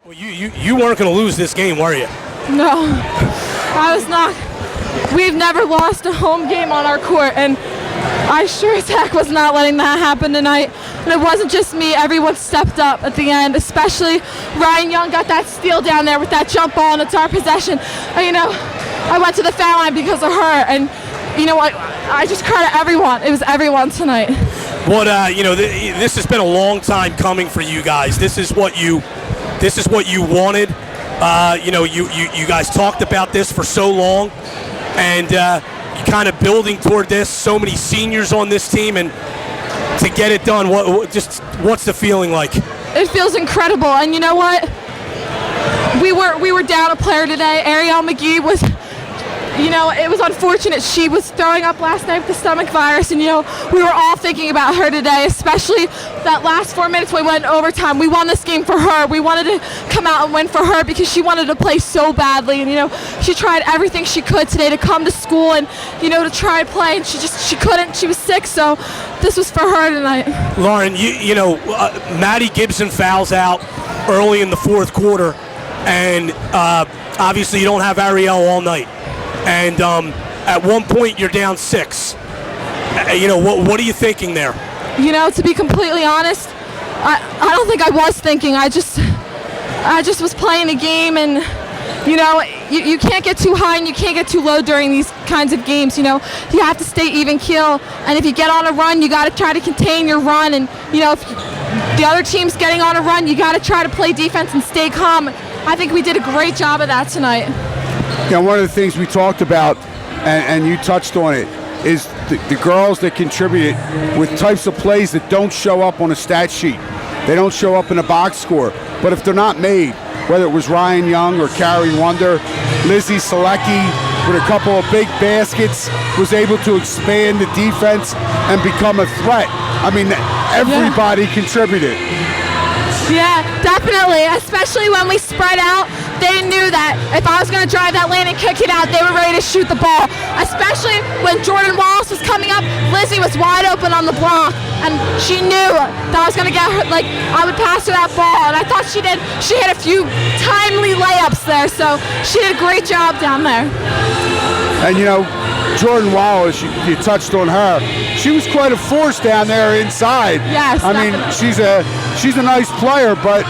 Well, you weren't going to lose this game, were you? No, I was not. We've never lost a home game on our court, and I sure as heck was not letting that happen tonight. And it wasn't just me. Everyone stepped up at the end, especially Ryan Young got that steal down there with that jump ball, and it's our possession. And, I went to the foul line because of her, and you know what? I just credit everyone. It was everyone tonight. What this has been a long time coming for you guys. This is what you wanted. You guys talked about this for so long, and you kind of building toward this. So many seniors on this team, and to get it done, what's the feeling like? It feels incredible, and you know what? We were down a player today. Ariel McGee was. It was unfortunate. She was throwing up last night with the stomach virus, and, we were all thinking about her today, especially that last 4 minutes we went in overtime. We won this game for her. We wanted to come out and win for her because she wanted to play so badly, and, she tried everything she could today to come to school and, to try and play, and she couldn't. She was sick, so this was for her tonight. Lauren, Maddie Gibson fouls out early in the fourth quarter, and obviously you don't have Ariel all night. And at one point you're down 6. What are you thinking there? To be completely honest, I don't think I was thinking. I just was playing the game, and you can't get too high and you can't get too low during these kinds of games. You have to stay even keel, and if you get on a run, you got to try to contain your run, and if the other team's getting on a run, you got to try to play defense and stay calm. I think we did a great job of that tonight. One of the things we talked about, and you touched on it, is the girls that contributed with types of plays that don't show up on a stat sheet. They don't show up in a box score. But if they're not made, whether it was Ryan Young or Carrie Wonder, Lizzie Selecki with a couple of big baskets was able to expand the defense and become a threat. I mean, everybody contributed. Yeah, definitely, especially when we spread out. They knew that if I was going to drive that lane and kick it out, they were ready to shoot the ball. Especially when Jordan Wallace was coming up, Lizzie was wide open on the block, and she knew that I was going to get her, I would pass her that ball, and I thought she did. She hit a few timely layups there, so she did a great job down there. And Jordan Wallace, you touched on her. She was quite a force down there inside. Yes, I mean, she's a nice player, but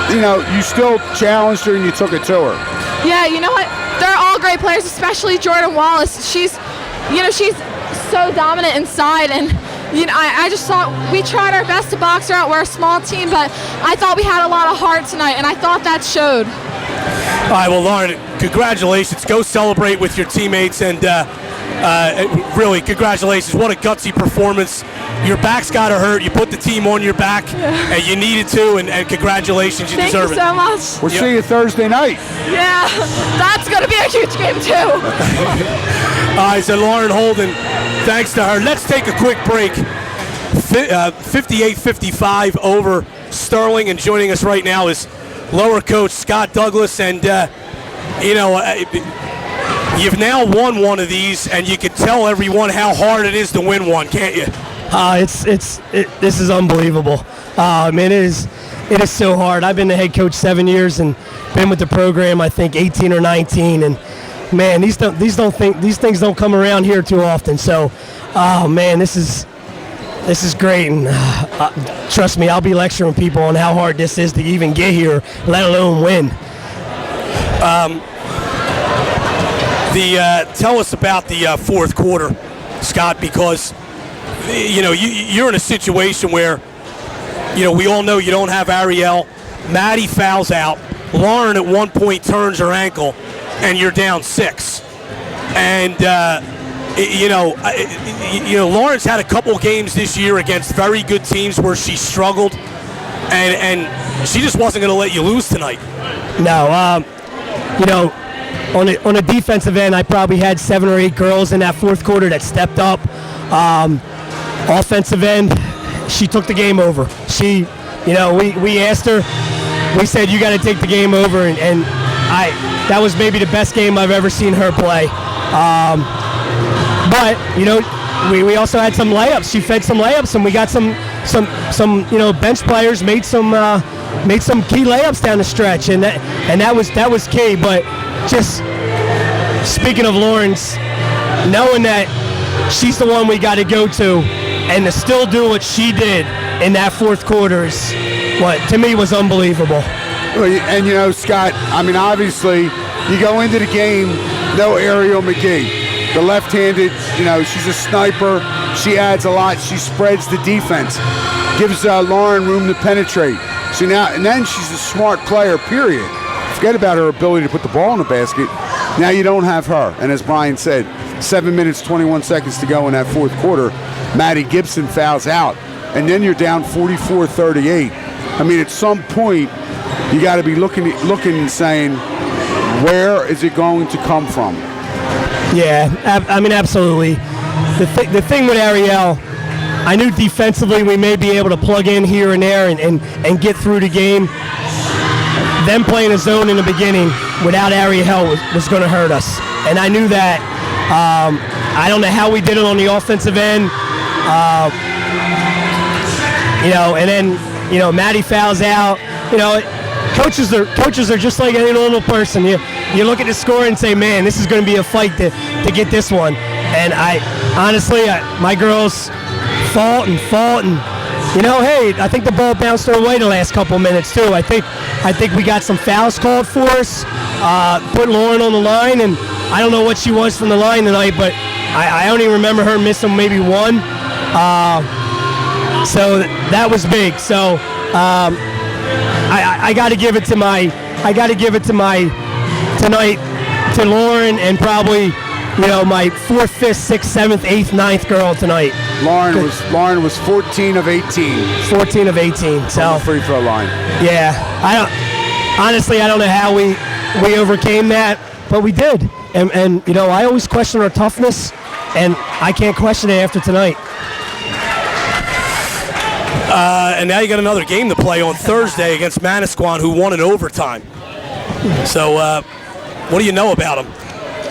you still challenged her and you took it to her. Yeah, you know what? They're all great players, especially Jordan Wallace. She's so dominant inside, and I just thought we tried our best to box her out. We're a small team, but I thought we had a lot of heart tonight, and I thought that showed. All right, well, Lauren, congratulations. Go celebrate with your teammates, and really, congratulations. What a gutsy performance. Your back's got to hurt. You put the team on your back, and you needed to, and congratulations. You deserve it. Thank you so much. We'll see you Thursday night. Yeah, that's going to be a huge game, too. All right, so Lauren Holden, thanks to her. Let's take a quick break. 58-55 over Sterling, and joining us right now is lower coach Scott Douglas, and you've now won one of these, and you can tell everyone how hard it is to win one, can't you? This is unbelievable. It is so hard. I've been the head coach 7 years and been with the program I think 18 or 19, and man, these things don't come around here too often. So, this is great, and trust me, I'll be lecturing people on how hard this is to even get here, let alone win. Tell us about the fourth quarter, Scott, because you're in a situation where we all know you don't have Ariel. Maddie fouls out. Lauren at one point turns her ankle, and you're down 6. And Lauren's had a couple games this year against very good teams where she struggled, and she just wasn't going to let you lose tonight. No, on a defensive end, I probably had 7 or 8 girls in that fourth quarter that stepped up. Offensive end, she took the game over. We asked her, we said, you got to take the game over, and that was maybe the best game I've ever seen her play. But we also had some layups. She fed some layups, and we got some bench players made some made some key layups down the stretch, and that was key. But just speaking of Lawrence, knowing that she's the one we got to go to, and to still do what she did in that fourth quarter is what to me was unbelievable. And you know, Scott, I mean, obviously, you go into the game, no Ariel McGee. The left-handed, you know, she's a sniper. She adds a lot. She spreads the defense, gives Lauren room to penetrate. So now, and then she's a smart player, period. Forget about her ability to put the ball in the basket. Now you don't have her. And as Brian said, 7 minutes, 21 seconds to go in that fourth quarter. Maddie Gibson fouls out. And then you're down 44-38. I mean, at some point, you got to be looking and saying, where is it going to come from? Yeah, I mean, absolutely. The thing with Ariel, I knew defensively we may be able to plug in here and there and get through the game. Them playing a zone in the beginning without Ariel was going to hurt us. And I knew that. I don't know how we did it on the offensive end. You know, and then, you know, Maddie fouls out. You know, coaches are just like any normal person. You look at the score and say, man, this is going to be a fight to get this one. And my girls fought, and you know, hey, I think the ball bounced our way the last couple of minutes too. I think we got some fouls called for us. Put Lauren on the line, and I don't know what she was from the line tonight, but I only remember her missing maybe one. So that was big. So I got to give it to tonight to Lauren, and probably, you know, my 4th, 5th, 6th, 7th, 8th, 9th girl tonight. Lauren was 14 of 18. 14 of 18. So on the free throw line. Yeah, I don't know how we overcame that, but we did. And you know, I always question our toughness, and I can't question it after tonight. And now you got another game to play on Thursday against Manasquan, who won in overtime. So what do you know about them?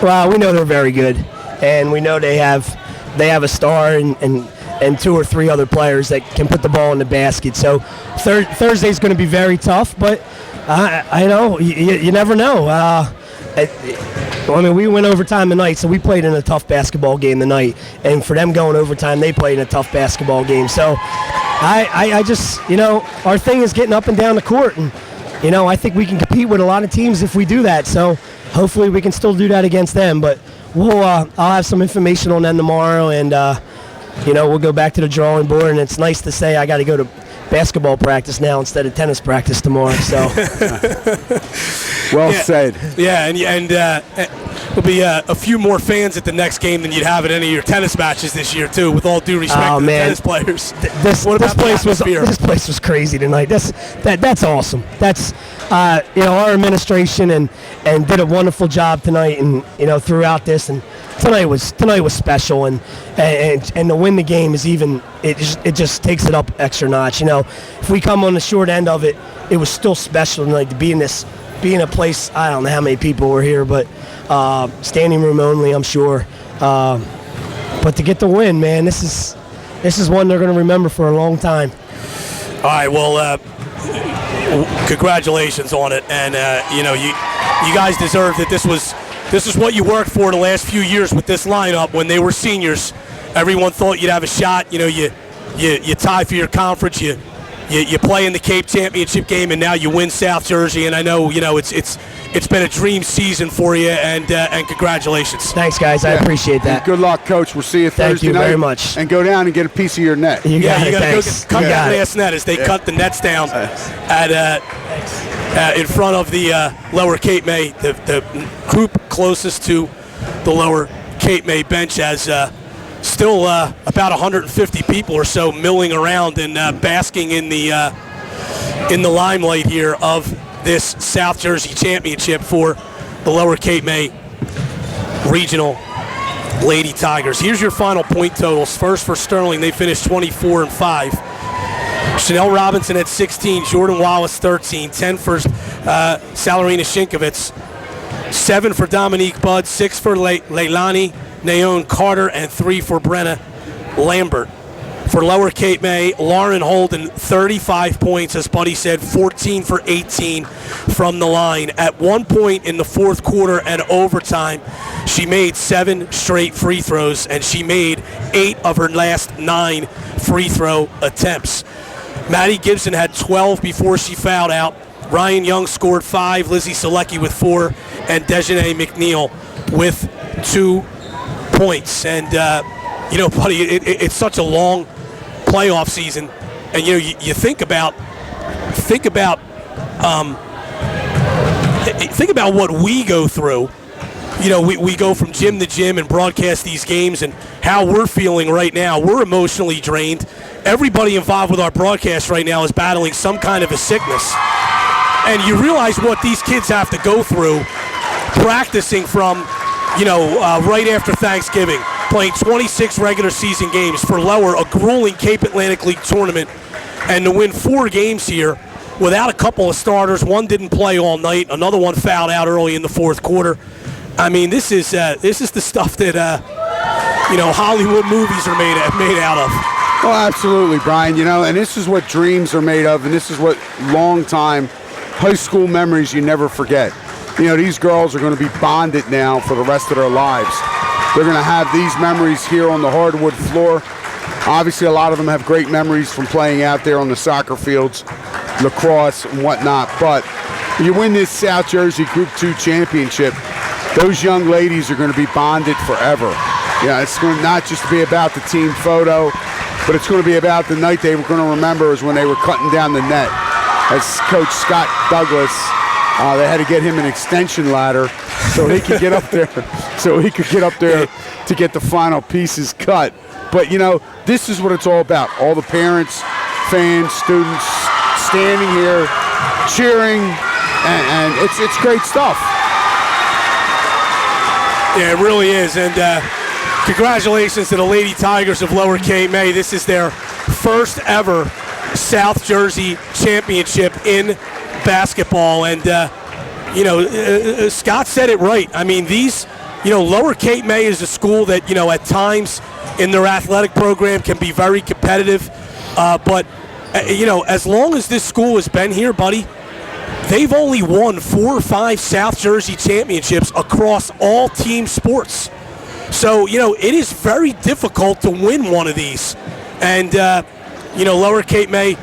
Well, we know they're very good, and we know they have a star and 2 or 3 other players that can put the ball in the basket. So Thursday's going to be very tough, but I know you never know. I mean, we went overtime tonight, so we played in a tough basketball game tonight, and for them going overtime, they played in a tough basketball game. So I just, you know, our thing is getting up and down the court, and you know, I think we can compete with a lot of teams if we do that. So hopefully we can still do that against them. But I'll have some information on them tomorrow, and you know, we'll go back to the drawing board. And it's nice to say I got to go to basketball practice now instead of tennis practice tomorrow. So well said. Yeah, and there'll be a few more fans at the next game than you'd have at any of your tennis matches this year too. With all due respect to the tennis players, this place was crazy tonight. That's awesome. That's you know, our administration and did a wonderful job tonight, and you know, throughout this, and tonight was special, and to win the game is even, it just takes it up extra notch. You know, if we come on the short end of it, it was still special tonight to be in a place. I don't know how many people were here, but standing room only, I'm sure. But to get the win, man, this is one they're going to remember for a long time. All right, well, congratulations on it, and you know, you guys deserve that. This is what you worked for the last few years with this lineup. When they were seniors, everyone thought you'd have a shot. You know, you tie for your conference, you play in the Cape Championship game, and now you win South Jersey. And I know, you know, it's been a dream season for you, and congratulations. Thanks, guys. I appreciate that. And good luck, Coach. We'll see you Thursday night. Thank you very much. And go down and get a piece of your net. You got to go cut that last net as they cut the nets down in front of the Lower Cape May, the group closest to the Lower Cape May bench, as still about 150 people or so milling around and basking in the limelight here of this South Jersey Championship for the Lower Cape May Regional Lady Tigers. Here's your final point totals. First for Sterling, they finished 24-5. Chanel Robinson at 16, Jordan Wallace 13, 10 for Salarina Shinkovitz, 7 for Dominique Budd, 6 for Leilani Nayon Carter, and 3 for Brenna Lambert. For Lower Cape May, Lauren Holden, 35 points, as Buddy said, 14 for 18 from the line. At one point in the fourth quarter and overtime, she made 7 straight free throws, and she made 8 of her last 9 free throw attempts. Maddie Gibson had 12 before she fouled out. Ryan Young scored 5, Lizzie Selecki with 4, and Dejanay McNeil with 2 points. And, Buddy, it's such a long playoff season, and you think about what we go through. We go from gym to gym and broadcast these games, and how we're feeling right now. We're emotionally drained. Everybody involved with our broadcast right now is battling some kind of a sickness, and you realize what these kids have to go through practicing from right after Thanksgiving, playing 26 regular season games for Lower, a grueling Cape Atlantic League tournament, and to win 4 games here without a couple of starters. One didn't play all night. Another one fouled out early in the fourth quarter. I mean, this is the stuff that Hollywood movies are made out of. Oh, absolutely, Brian. And this is what dreams are made of, and this is what long-time high school memories you never forget. These girls are going to be bonded now for the rest of their lives. They're going to have these memories here on the hardwood floor. Obviously, a lot of them have great memories from playing out there on the soccer fields, lacrosse, and whatnot. But you win this South Jersey Group 2 championship, those young ladies are going to be bonded forever. It's going to not just be about the team photo, but it's going to be about the night they were going to remember is when they were cutting down the net. As Coach Scott Douglas, they had to get him an extension ladder so he could get up there, to get the final pieces cut. But this is what it's all about. All the parents, fans, students standing here, cheering, and it's great stuff. Yeah, it really is. And congratulations to the Lady Tigers of Lower Cape May. This is their first ever South Jersey championship in basketball. And, Scott said it right. I mean, Lower Cape May is a school that, at times in their athletic program can be very competitive. But as long as this school has been here, buddy, they've only won 4 or 5 South Jersey championships across all team sports. So, it is very difficult to win one of these. And, Lower Cape May,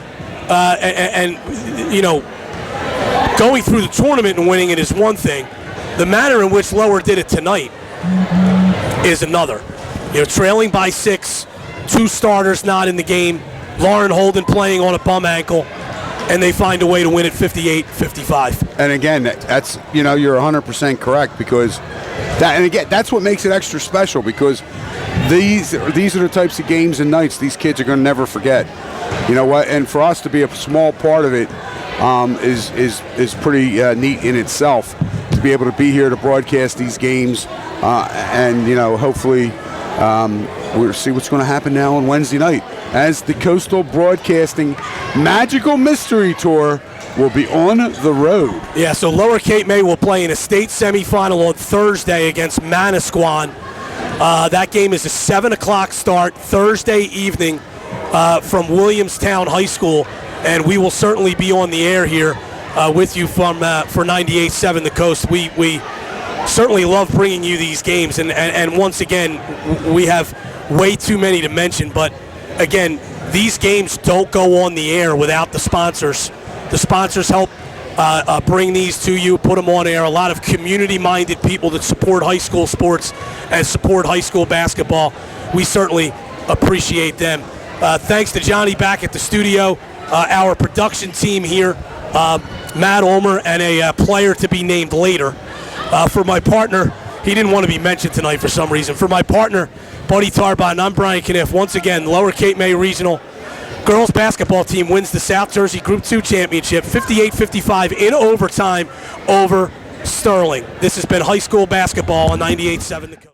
going through the tournament and winning it is one thing. The manner in which Lower did it tonight is another. Trailing by 6, 2 starters not in the game, Lauren Holden playing on a bum ankle, and they find a way to win it 58-55. And again, that's you're 100% correct, because that's what makes it extra special, because these are the types of games and nights these kids are going to never forget. And for us to be a small part of it is pretty neat in itself, to be able to be here to broadcast these games, and hopefully we'll see what's going to happen now on Wednesday night, as the Coastal Broadcasting Magical Mystery Tour will be on the road. Yeah, so Lower Cape May will play in a state semifinal on Thursday against Manasquan. That game is a 7 o'clock start Thursday evening from Williamstown High School, and we will certainly be on the air here with you for 98.7 The Coast. We certainly love bringing you these games, and once again, we have way too many to mention, but again, these games don't go on the air without the sponsors. The sponsors help bring these to you, put them on air. A lot of community-minded people that support high school sports and support high school basketball. We certainly appreciate them. Thanks to Johnny back at the studio, our production team here, Matt Ulmer, and a player to be named later. For my partner, he didn't want to be mentioned tonight for some reason. For my partner, Buddy Tarbon, I'm Brian Kniff. Once again, Lower Cape May Regional girls basketball team wins the South Jersey Group 2 championship, 58-55 in overtime over Sterling. This has been high school basketball on 98.7 The Coast.